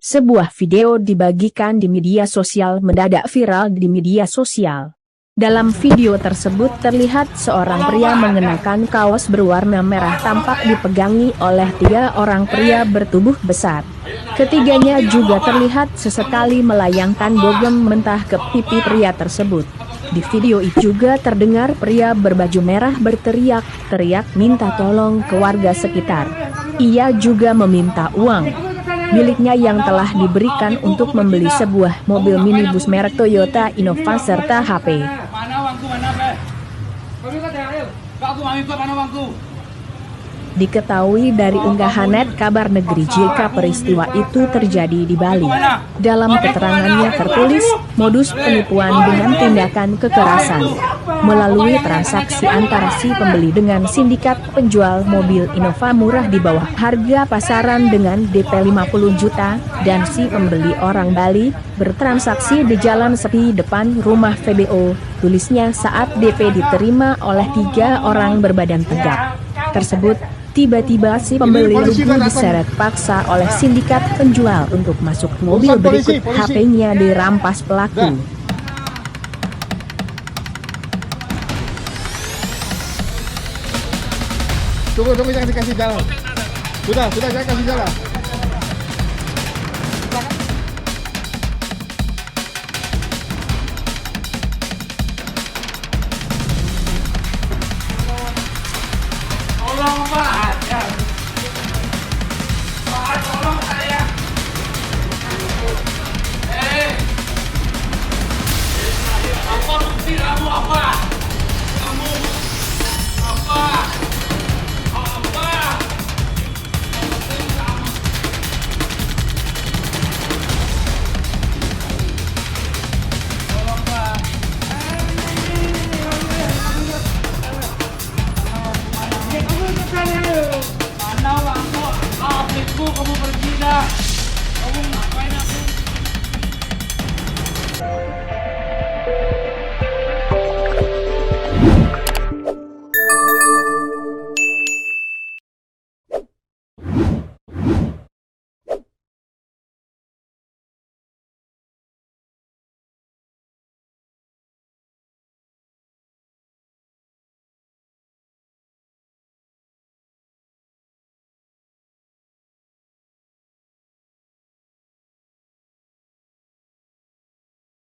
Sebuah video dibagikan di media sosial mendadak viral di media sosial. Dalam video tersebut terlihat seorang pria mengenakan kaos berwarna merah tampak dipegangi oleh 3 orang pria bertubuh besar. Ketiganya juga terlihat sesekali melayangkan bogem mentah ke pipi pria tersebut. Di video itu juga terdengar pria berbaju merah berteriak-teriak minta tolong ke warga sekitar. Ia juga meminta uang miliknya yang telah diberikan untuk membeli sebuah mobil minibus merek Toyota Innova serta HP. Diketahui dari unggahan net Kabar Negeri jika peristiwa itu terjadi di Bali. Dalam keterangannya tertulis, modus penipuan dengan tindakan kekerasan melalui transaksi antara si pembeli dengan sindikat penjual mobil Innova murah di bawah harga pasaran dengan DP 50 juta, dan si pembeli orang Bali bertransaksi di jalan sepi depan rumah VBO, tulisnya saat DP diterima oleh 3 orang berbadan tegap tersebut. Tiba-tiba si pembeli lugu diseret paksa oleh sindikat penjual untuk masuk mobil, berikut HP-nya dirampas pelaku. Tunggu, jangan dikasih jalan. Sudah, jangan kasih jalan. Tolong Pak, Pak, tolong saya. Apa bukti kamu apa?